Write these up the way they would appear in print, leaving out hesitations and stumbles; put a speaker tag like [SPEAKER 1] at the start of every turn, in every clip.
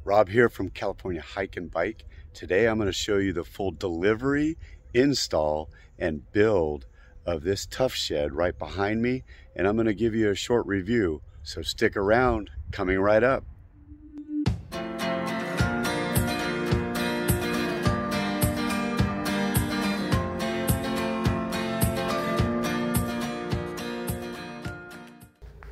[SPEAKER 1] Rob here from California Hike and Bike. Today I'm going to show you the full delivery, install, and build of this Tuff Shed right behind me, and I'm going to give you a short review. So stick around, coming right up.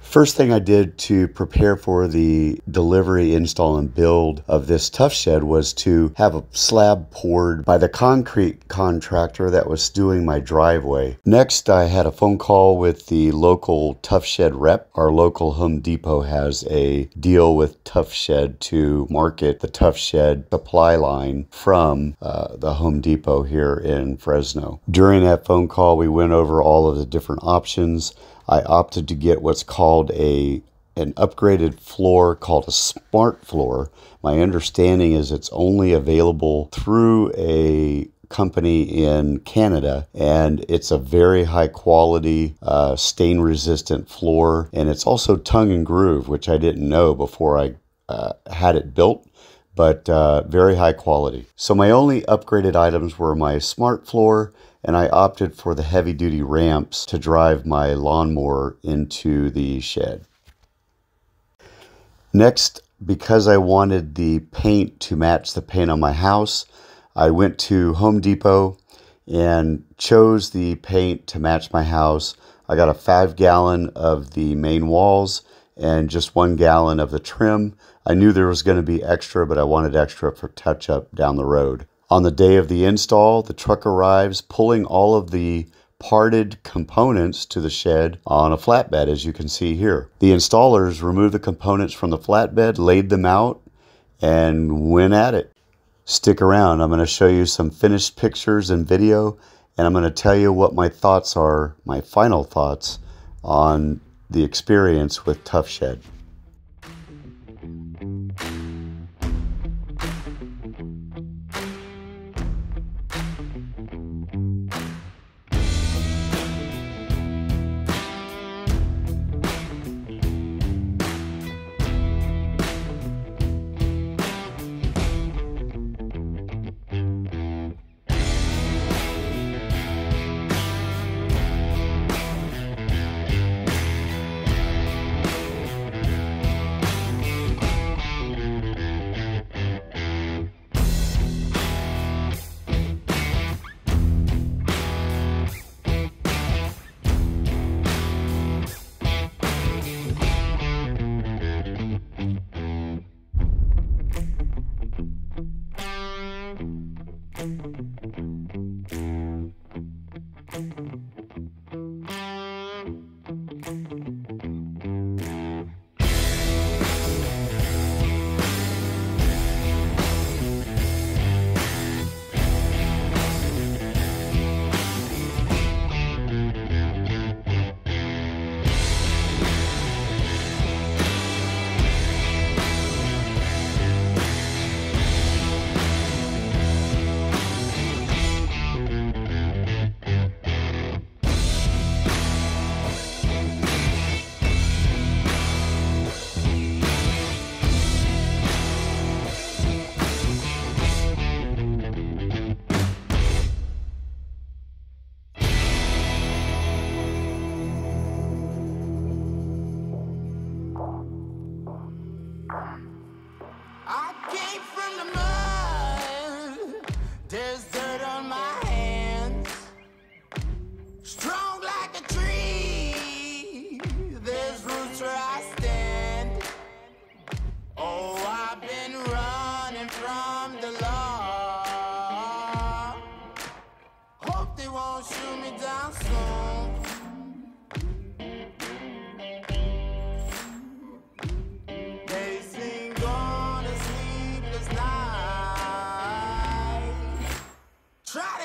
[SPEAKER 1] First thing I did to prepare for the delivery, install, and build of this Tuff Shed was to have a slab poured by the concrete contractor that was doing my driveway. Next, I had a phone call with the local Tuff Shed rep. Our local Home Depot has a deal with Tuff Shed to market the Tuff Shed supply line from the Home Depot here in Fresno. During that phone call, we went over all of the different options. I opted to get what's called an upgraded floor called a smart floor. My understanding is it's only available through a company in Canada, and it's a very high quality stain resistant floor, and it's also tongue and groove, which I didn't know before I had it built, but very high quality. So my only upgraded items were my smart floor, and I opted for the heavy-duty ramps to drive my lawnmower into the shed. Next, because I wanted the paint to match the paint on my house, I went to Home Depot and chose the paint to match my house. I got a 5-gallon of the main walls and just 1 gallon of the trim. I knew there was going to be extra, but I wanted extra for touch-up down the road. On the day of the install, the truck arrives pulling all of the parted components to the shed on a flatbed, as you can see here. The installers removed the components from the flatbed, laid them out, and went at it. Stick around. I'm going to show you some finished pictures and video, and I'm going to tell you what my thoughts are, my final thoughts on the experience with Tuff Shed.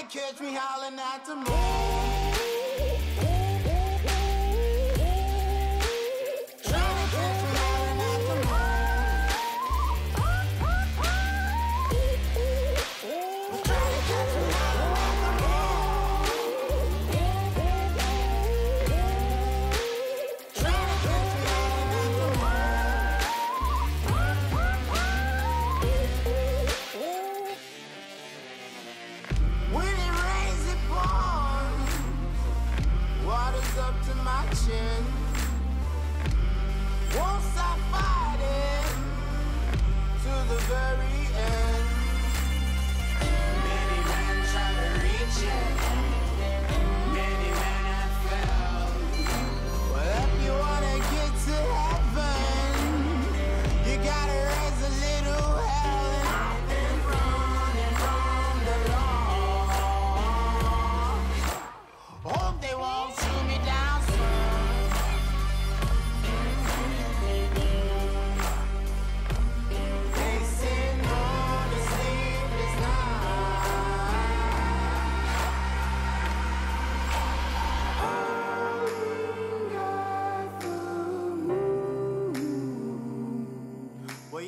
[SPEAKER 2] Catch me howling at the moon. Trying to catch me howling at the moon. Trying to catch me howling at the moon. Trying to catch me howling at the moon.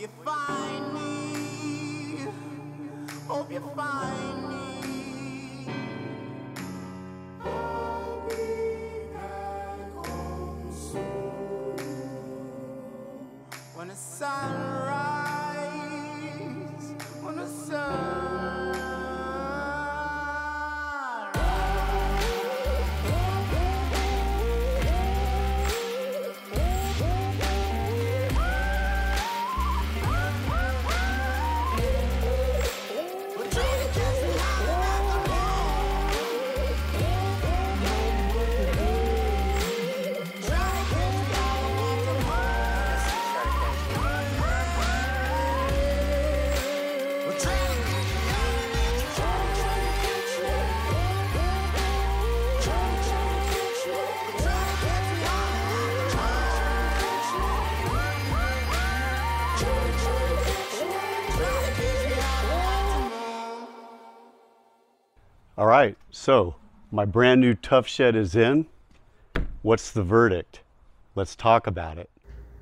[SPEAKER 2] you find me, hope you find me. I'll be back home soon. When the sun rises, when the sun
[SPEAKER 1] All right, so my brand new Tuff Shed is in. What's the verdict? Let's talk about it.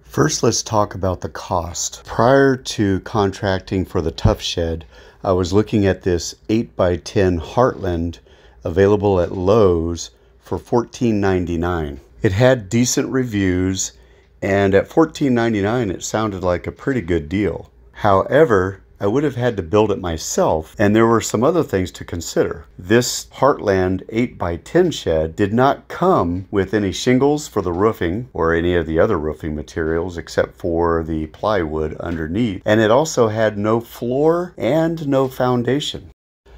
[SPEAKER 1] First, let's talk about the cost. Prior to contracting for the Tuff Shed, I was looking at this 8x10 Heartland available at Lowe's for $14.99. It had decent reviews, and at $14.99 it sounded like a pretty good deal. However, I would have had to build it myself, and there were some other things to consider. This Heartland 8x10 shed did not come with any shingles for the roofing or any of the other roofing materials except for the plywood underneath, and it also had no floor and no foundation.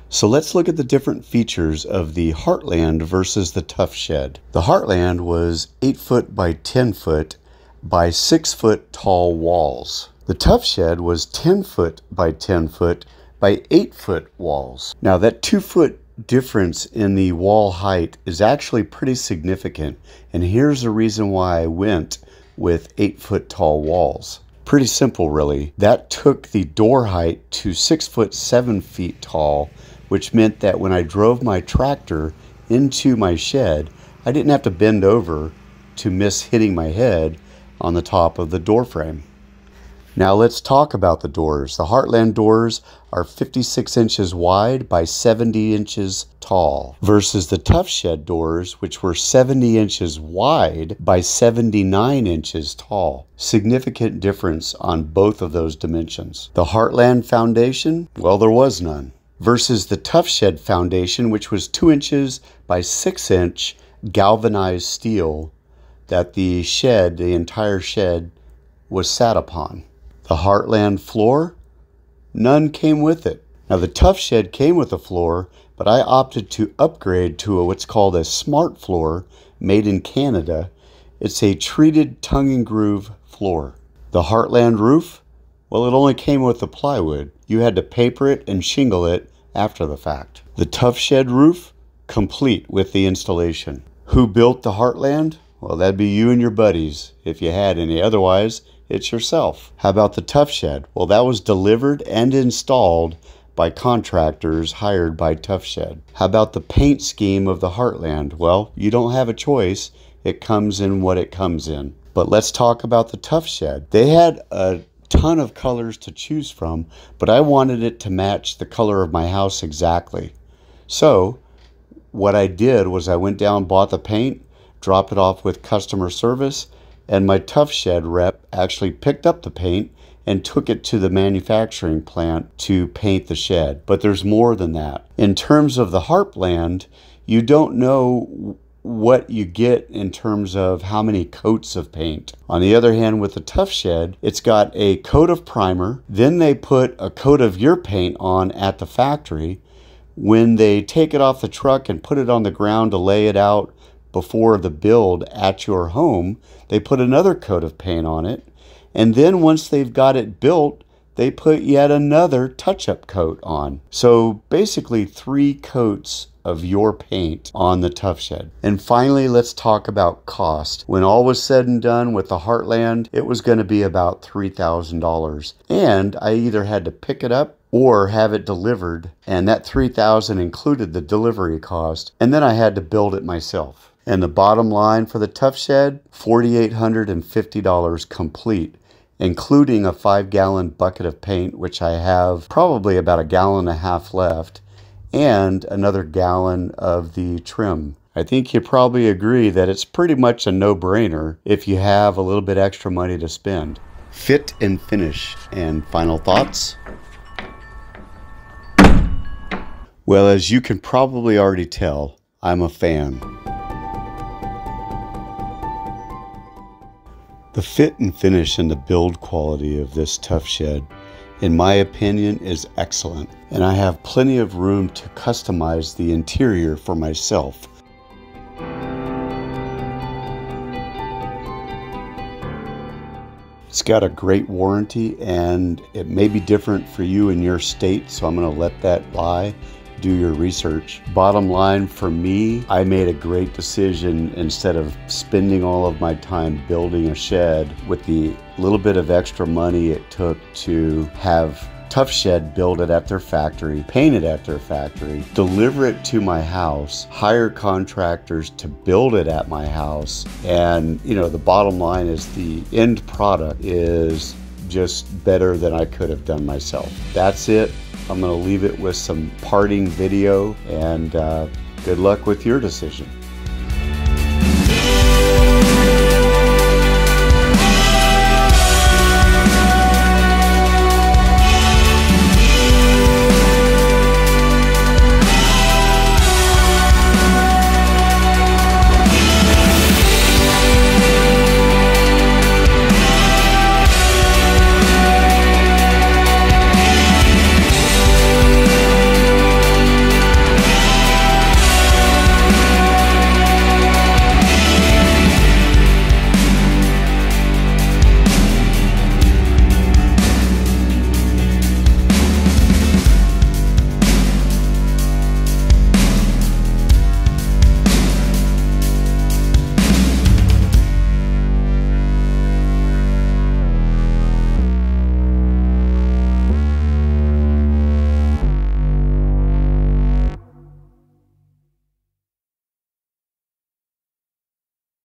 [SPEAKER 1] So let's look at the different features of the Heartland versus the Tuff Shed. The Heartland was 8 foot by 10 foot by 6 foot tall walls. The Tuff Shed was 10 foot by 10 foot by 8 foot walls. Now that 2 foot difference in the wall height is actually pretty significant, and here's the reason why I went with 8 foot tall walls. Pretty simple really. That took the door height to 6 foot 7 feet tall, which meant that when I drove my tractor into my shed, I didn't have to bend over to miss hitting my head on the top of the door frame. Now let's talk about the doors. The Heartland doors are 56 inches wide by 70 inches tall versus the Tuff Shed doors, which were 70 inches wide by 79 inches tall. Significant difference on both of those dimensions. The Heartland foundation, well, there was none. Versus the Tuff Shed foundation, which was 2 inches by 6 inch galvanized steel that the entire shed was sat upon. The Heartland floor, none came with it. Now the Tuff Shed came with a floor, but I opted to upgrade to what's called a smart floor made in Canada. It's a treated tongue and groove floor. The Heartland roof, well, it only came with the plywood. You had to paper it and shingle it after the fact. The Tuff Shed roof, complete with the installation. Who built the Heartland? Well, that'd be you and your buddies, if you had any. Otherwise, it's yourself. How about the Tuff Shed? Well, that was delivered and installed by contractors hired by Tuff Shed. How about the paint scheme of the Heartland? Well, you don't have a choice. It comes in what it comes in. But let's talk about the Tuff Shed. They had a ton of colors to choose from, but I wanted it to match the color of my house exactly. So what I did was I went down, bought the paint, dropped it off with customer service, and my Tuff Shed rep actually picked up the paint and took it to the manufacturing plant to paint the shed. But there's more than that. In terms of the Heartland, you don't know what you get in terms of how many coats of paint. On the other hand, with the Tuff Shed, it's got a coat of primer, then they put a coat of your paint on at the factory. When they take it off the truck and put it on the ground to lay it out before the build at your home, they put another coat of paint on it. And then once they've got it built, they put yet another touch-up coat on. So basically 3 coats of your paint on the Tuff Shed. And finally, let's talk about cost. When all was said and done with the Heartland, it was going to be about $3,000. And I either had to pick it up or have it delivered, and that $3,000 included the delivery cost, and then I had to build it myself. And the bottom line for the Tuff Shed, $4,850 complete. including a 5-gallon bucket of paint, which I have probably about 1.5 gallons left, and another gallon of the trim. I think you probably agree that it's pretty much a no-brainer if you have a little bit extra money to spend. Fit and finish. And final thoughts? Well, as you can probably already tell, I'm a fan. The fit and finish and the build quality of this Tuff Shed, in my opinion, is excellent, and I have plenty of room to customize the interior for myself. It's got a great warranty, and it may be different for you in your state, so I'm going to let that lie. Do your research. Bottom line, for me, I made a great decision. Instead of spending all of my time building a shed, with the little bit of extra money it took to have Tuff Shed build it at their factory, paint it at their factory, deliver it to my house, hire contractors to build it at my house, and the bottom line is the end product is just better than I could have done myself. That's it. I'm going to leave it with some parting video, and good luck with your decision.